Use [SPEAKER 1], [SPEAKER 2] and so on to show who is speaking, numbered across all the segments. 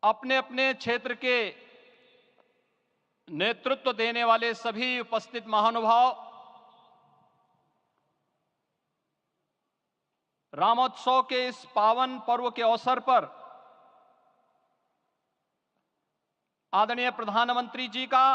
[SPEAKER 1] अपने अपने क्षेत्र के नेतृत्व देने वाले सभी उपस्थित महानुभाव, रामोत्सव के इस पावन पर्व के अवसर पर आदरणीय प्रधानमंत्री जी का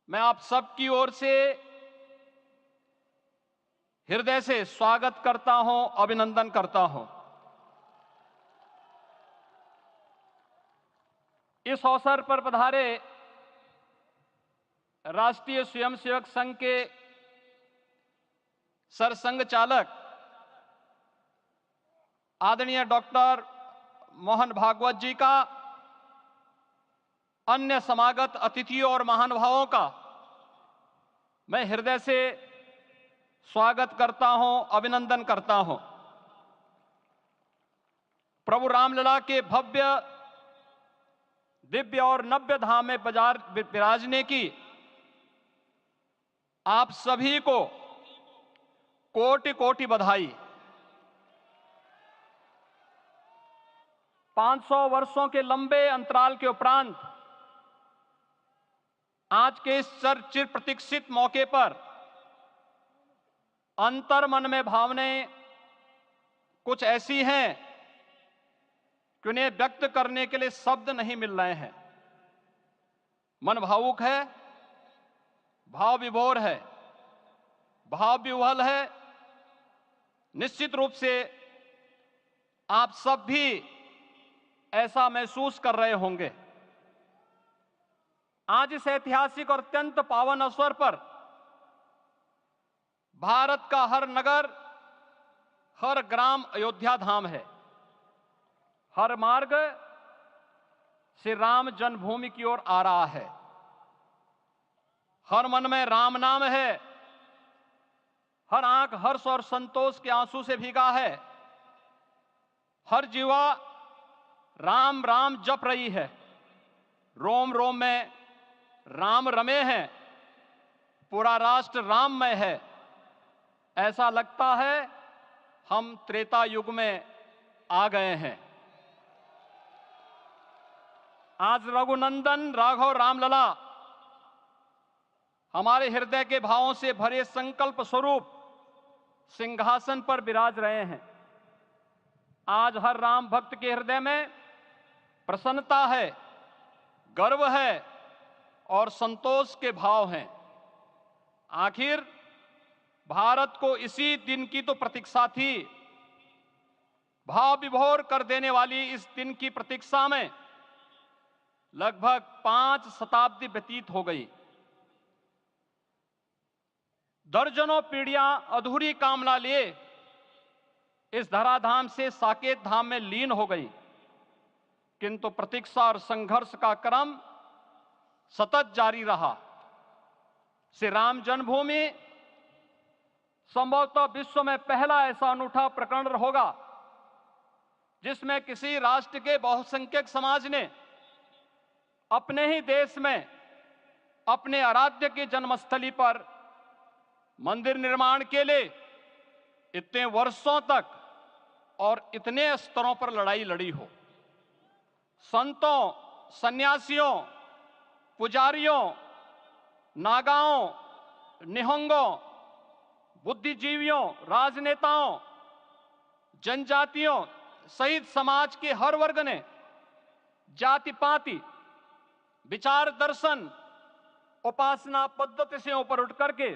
[SPEAKER 1] मैं आप सबकी ओर से हृदय से स्वागत करता हूं, अभिनंदन करता हूं। इस अवसर पर पधारे राष्ट्रीय स्वयंसेवक संघ के सरसंघ चालक आदरणीय डॉक्टर मोहन भागवत जी का, अन्य समागत अतिथियों और महानुभावों का मैं हृदय से स्वागत करता हूं, अभिनंदन करता हूं। प्रभु रामलला के भव्य, दिव्य और नव्य धाम में विराजने की आप सभी को कोटि कोटि बधाई। 500 वर्षों के लंबे अंतराल के उपरांत आज के इस चिर प्रतीक्षित मौके पर अंतर मन में भावनाएं कुछ ऐसी हैं कि उन्हें व्यक्त करने के लिए शब्द नहीं मिल रहे हैं। मन भावुक है, भाव विभोर है, भाव विह्वल है। निश्चित रूप से आप सब भी ऐसा महसूस कर रहे होंगे। आज इस ऐतिहासिक और अत्यंत पावन अवसर पर भारत का हर नगर, हर ग्राम अयोध्या धाम है। हर मार्ग श्री राम जन्मभूमि की ओर आ रहा है। हर मन में राम नाम है। हर आंख हर्ष और संतोष के आंसू से भीगा है। हर जीवा राम राम जप रही है। रोम रोम में राम रमे हैं। पूरा राष्ट्र राममय है। ऐसा लगता है हम त्रेता युग में आ गए हैं। आज रघुनंदन राघव रामलला हमारे हृदय के भावों से भरे संकल्प स्वरूप सिंहासन पर विराज रहे हैं। आज हर राम भक्त के हृदय में प्रसन्नता है, गर्व है और संतोष के भाव हैं। आखिर भारत को इसी दिन की तो प्रतीक्षा थी। भाव विभोर कर देने वाली इस दिन की प्रतीक्षा में लगभग 5 शताब्दी व्यतीत हो गई। दर्जनों पीढ़ियां अधूरी कामना लिए इस धराधाम से साकेत धाम में लीन हो गई, किंतु प्रतीक्षा और संघर्ष का क्रम सतत जारी रहा। श्री राम जन्मभूमि संभवतः विश्व में पहला ऐसा अनूठा प्रकरण होगा जिसमें किसी राष्ट्र के बहुसंख्यक समाज ने अपने ही देश में अपने आराध्य की जन्मस्थली पर मंदिर निर्माण के लिए इतने वर्षों तक और इतने स्तरों पर लड़ाई लड़ी हो। संतों, सन्यासियों, पुजारियों, नागाओं, निहंगों, बुद्धिजीवियों, राजनेताओं, जनजातियों सहित समाज के हर वर्ग ने जाति पाति, विचार दर्शन, उपासना पद्धति से ऊपर उठ करके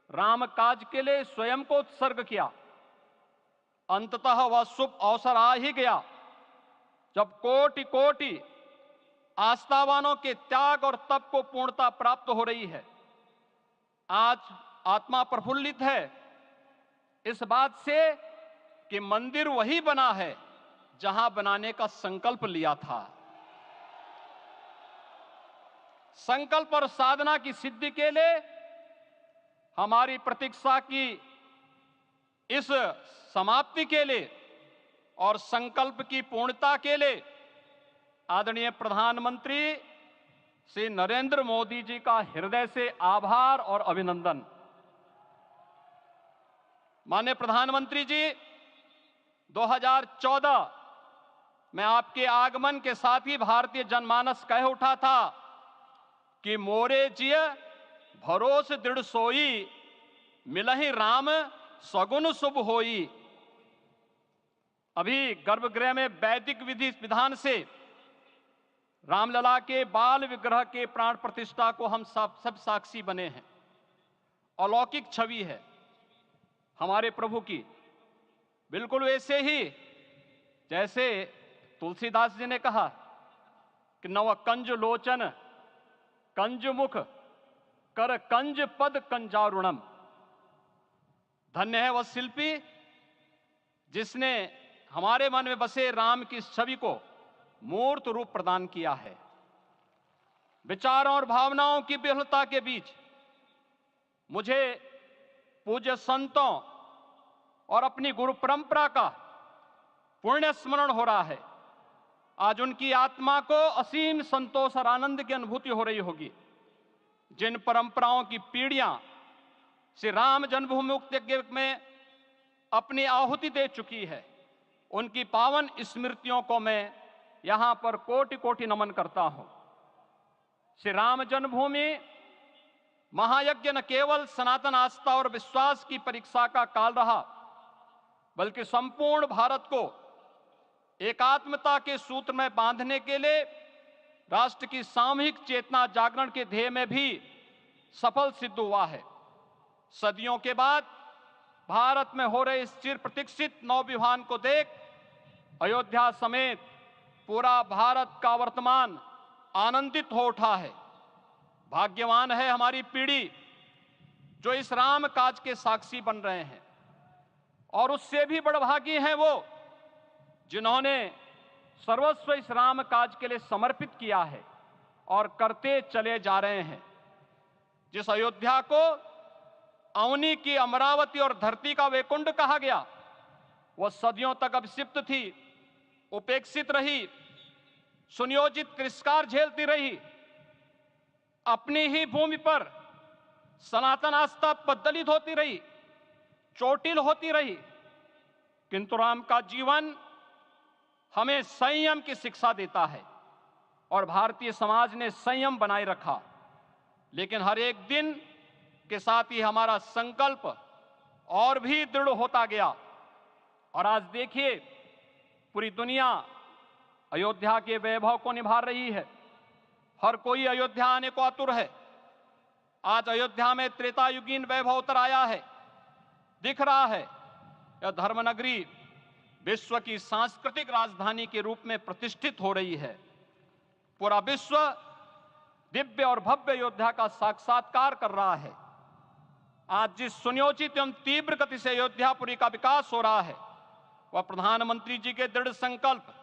[SPEAKER 1] राम काज के लिए स्वयं को उत्सर्ग किया। अंततः वह शुभ अवसर आ ही गया जब कोटि कोटि आस्थावानों के त्याग और तप को पूर्णता प्राप्त हो रही है। आज आत्मा प्रफुल्लित है इस बात से कि मंदिर वही बना है जहां बनाने का संकल्प लिया था। संकल्प और साधना की सिद्धि के लिए हमारी प्रतीक्षा की इस समाप्ति के लिए और संकल्प की पूर्णता के लिए आदरणीय प्रधानमंत्री श्री नरेंद्र मोदी जी का हृदय से आभार और अभिनंदन। माननीय प्रधानमंत्री जी 2014 मैं आपके आगमन के साथ ही भारतीय जनमानस कह उठा था कि मोरे जिय भरोस दृढ़ सोई, मिलहि राम सगुन शुभ होई। अभी गर्भगृह में वैदिक विधि विधान से रामलला के बाल विग्रह के प्राण प्रतिष्ठा को हम सब साक्षी बने हैं। अलौकिक छवि है हमारे प्रभु की, बिल्कुल वैसे ही जैसे तुलसीदास जी ने कहा कि नव कंज लोचन कंज मुख कर कंज पद कंजारुणम। धन्य है वह शिल्पी जिसने हमारे मन में बसे राम की छवि को मूर्त रूप प्रदान किया है। विचारों और भावनाओं की विहलता के बीच मुझे पूज्य संतों और अपनी गुरु परंपरा का पुण्य स्मरण हो रहा है। आज उनकी आत्मा को असीम संतोष और आनंद की अनुभूति हो रही होगी। जिन परंपराओं की पीढ़ियां श्री राम जन्मभूमि मुक्ति यज्ञ में अपनी आहुति दे चुकी है, उनकी पावन स्मृतियों को मैं यहां पर कोटि कोटि नमन करता हूं। श्री राम जन्मभूमि महायज्ञ न केवल सनातन आस्था और विश्वास की परीक्षा का काल रहा, बल्कि संपूर्ण भारत को एकात्मता के सूत्र में बांधने के लिए राष्ट्र की सामूहिक चेतना जागरण के ध्येय में भी सफल सिद्ध हुआ है। सदियों के बाद भारत में हो रहे इस चिर प्रतीक्षित नवविवाह को देख अयोध्या समेत पूरा भारत का वर्तमान आनंदित हो उठा है। भाग्यवान है हमारी पीढ़ी जो इस राम काज के साक्षी बन रहे हैं, और उससे भी बड़भागी हैं वो जिन्होंने सर्वस्व इस राम काज के लिए समर्पित किया है और करते चले जा रहे हैं। जिस अयोध्या को अवनी की अमरावती और धरती का वैकुंठ कहा गया, वह सदियों तक अभिषिप्त थी, उपेक्षित रही, सुनियोजित तिरस्कार झेलती रही। अपनी ही भूमि पर सनातन आस्था पद्दलित होती रही, चोटिल होती रही, किंतु राम का जीवन हमें संयम की शिक्षा देता है और भारतीय समाज ने संयम बनाए रखा। लेकिन हर एक दिन के साथ ही हमारा संकल्प और भी दृढ़ होता गया, और आज देखिए पूरी दुनिया अयोध्या के वैभव को निभा रही है। हर कोई अयोध्या आने को आतुर है। आज अयोध्या में त्रेतायुगीन वैभव उतर आया है, दिख रहा है। यह धर्मनगरी विश्व की सांस्कृतिक राजधानी के रूप में प्रतिष्ठित हो रही है। पूरा विश्व दिव्य और भव्य अयोध्या का साक्षात्कार कर रहा है। आज जिस सुनियोजित एवं तीव्र गति से अयोध्यापुरी का विकास हो रहा है, वह प्रधानमंत्री जी के दृढ़ संकल्प,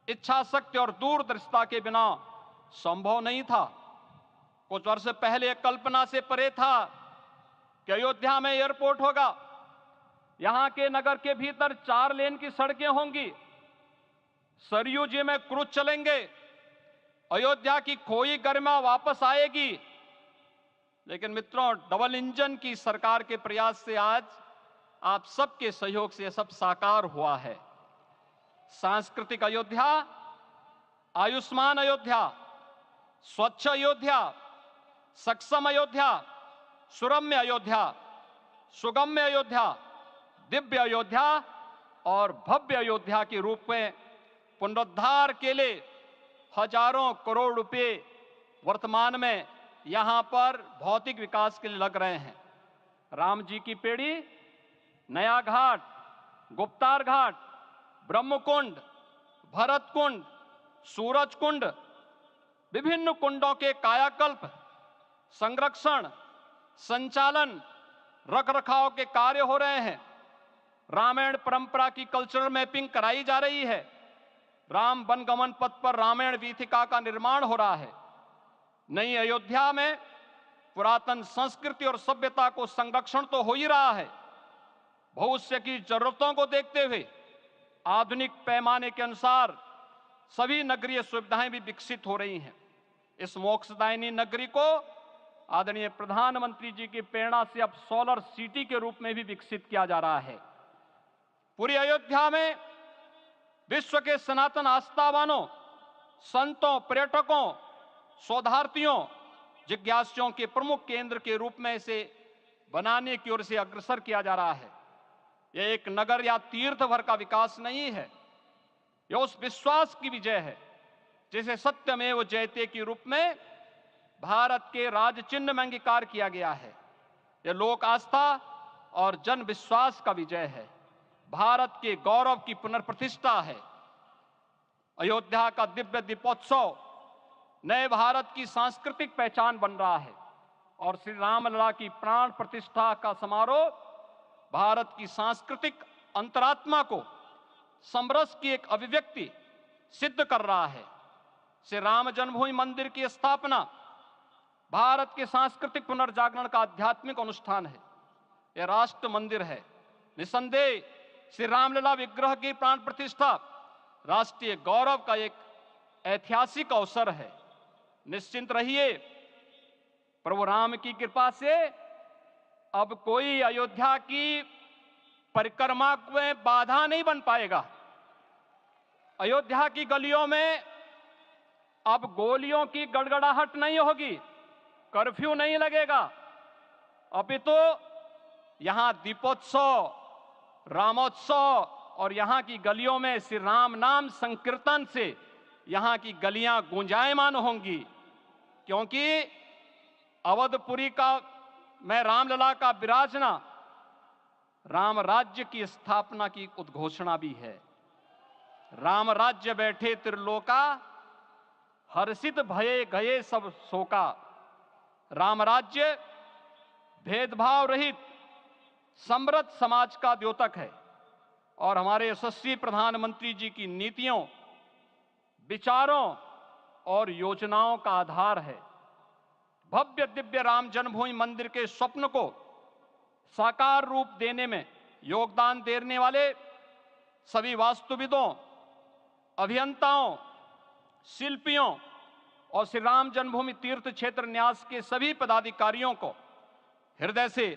[SPEAKER 1] इच्छा शक्ति और दूरदर्शिता के बिना संभव नहीं था। कुछ वर्ष पहले कल्पना से परे था कि अयोध्या में एयरपोर्ट होगा, यहां के नगर के भीतर 4 लेन की सड़कें होंगी, सरयू जी में क्रूज चलेंगे, अयोध्या की खोई गरिमा वापस आएगी। लेकिन मित्रों, डबल इंजन की सरकार के प्रयास से आज आप सबके सहयोग से यह सब साकार हुआ है। सांस्कृतिक अयोध्या, आयुष्मान अयोध्या, स्वच्छ अयोध्या, सक्षम अयोध्या, सुरम्य अयोध्या, सुगम्य अयोध्या, दिव्य अयोध्या और भव्य अयोध्या के रूप में पुनरुद्धार के लिए हजारों करोड़ रुपए वर्तमान में यहां पर भौतिक विकास के लिए लग रहे हैं। राम जी की पेड़ी, नया घाट, गुप्तार घाट, ब्रह्मकुंड, भरत कुंड, सूरज कुंड, विभिन्न कुंडों के कायाकल्प, संरक्षण, संचालन, रखरखाव के कार्य हो रहे हैं। रामायण परंपरा की कल्चरल मैपिंग कराई जा रही है। राम वनगमन पथ पर रामायण वीथिका का निर्माण हो रहा है। नई अयोध्या में पुरातन संस्कृति और सभ्यता को संरक्षण तो हो ही रहा है, भविष्य की जरूरतों को देखते हुए आधुनिक पैमाने के अनुसार सभी नगरीय सुविधाएं भी विकसित हो रही हैं। इस मोक्षदायिनी नगरी को आदरणीय प्रधानमंत्री जी की प्रेरणा से अब सोलर सिटी के रूप में भी विकसित किया जा रहा है। पूरी अयोध्या में विश्व के सनातन आस्थावानों, संतों, पर्यटकों, शोधार्थियों, जिज्ञासुओं के प्रमुख केंद्र के रूप में इसे बनाने की ओर से अग्रसर किया जा रहा है। यह एक नगर या तीर्थ भर का विकास नहीं है, यह उस विश्वास की विजय है जिसे सत्यमेव जयते के रूप में भारत के राज चिन्ह में अंगीकार किया गया है। यह लोक आस्था और जन विश्वास का विजय है, भारत के गौरव की पुनर्प्रतिष्ठा है। अयोध्या का दिव्य दीपोत्सव नए भारत की सांस्कृतिक पहचान बन रहा है और श्री रामलला की प्राण प्रतिष्ठा का समारोह भारत की सांस्कृतिक अंतरात्मा को समरस की एक अभिव्यक्ति सिद्ध कर रहा है। श्री राम जन्मभूमि मंदिर की स्थापना भारत के सांस्कृतिक पुनर्जागरण का आध्यात्मिक अनुष्ठान है। यह राष्ट्र मंदिर है। निसंदेह श्री रामलला विग्रह की प्राण प्रतिष्ठा राष्ट्रीय गौरव का एक ऐतिहासिक अवसर है। निश्चिंत रहिए, प्रभु राम की कृपा से अब कोई अयोध्या की परिक्रमा में बाधा नहीं बन पाएगा। अयोध्या की गलियों में अब गोलियों की गड़गड़ाहट नहीं होगी, कर्फ्यू नहीं लगेगा। अपितु यहां दीपोत्सव, रामोत्सव और यहां की गलियों में श्री राम नाम संकीर्तन से यहां की गलियां गुंजायमान होंगी, क्योंकि अवधपुरी का मैं रामलला का विराजना राम राज्य की स्थापना की उद्घोषणा भी है। राम राज्य बैठे त्रिलोका, हर्षित भये गए सब शोका। राम राज्य भेदभाव रहित समृद्ध समाज का द्योतक है और हमारे यशस्वी प्रधानमंत्री जी की नीतियों, विचारों और योजनाओं का आधार है। भव्य दिव्य राम जन्मभूमि मंदिर के स्वप्न को साकार रूप देने में योगदान देने वाले सभी वास्तुविदों, अभियंताओं, शिल्पियों और श्री राम जन्मभूमि तीर्थ क्षेत्र न्यास के सभी पदाधिकारियों को हृदय से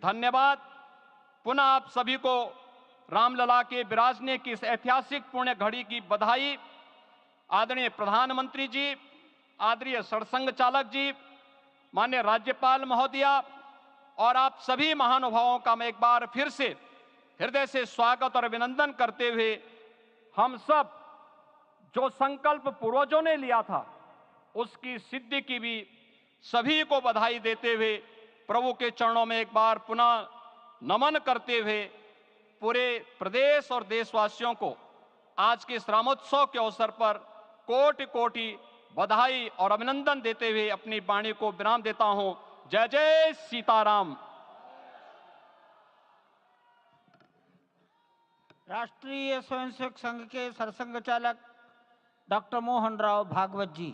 [SPEAKER 1] धन्यवाद। पुनः आप सभी को रामलला के विराजने की इस ऐतिहासिक पुण्य घड़ी की बधाई। आदरणीय प्रधानमंत्री जी, आदरणीय सरसंघ चालक जी, माननीय राज्यपाल महोदया और आप सभी महानुभावों का मैं एक बार फिर से हृदय से स्वागत और अभिनंदन करते हुए हम सब जो संकल्प पूर्वजों ने लिया था उसकी सिद्धि की भी सभी को बधाई देते हुए प्रभु के चरणों में एक बार पुनः नमन करते हुए पूरे प्रदेश और देशवासियों को आज के इस रामोत्सव के अवसर पर कोटि कोटि बधाई और अभिनंदन देते हुए अपनी वाणी को विराम देता हूं। जय जय सीताराम।
[SPEAKER 2] राष्ट्रीय स्वयंसेवक संघ के सरसंघ चालक डॉक्टर मोहन राव भागवत जी।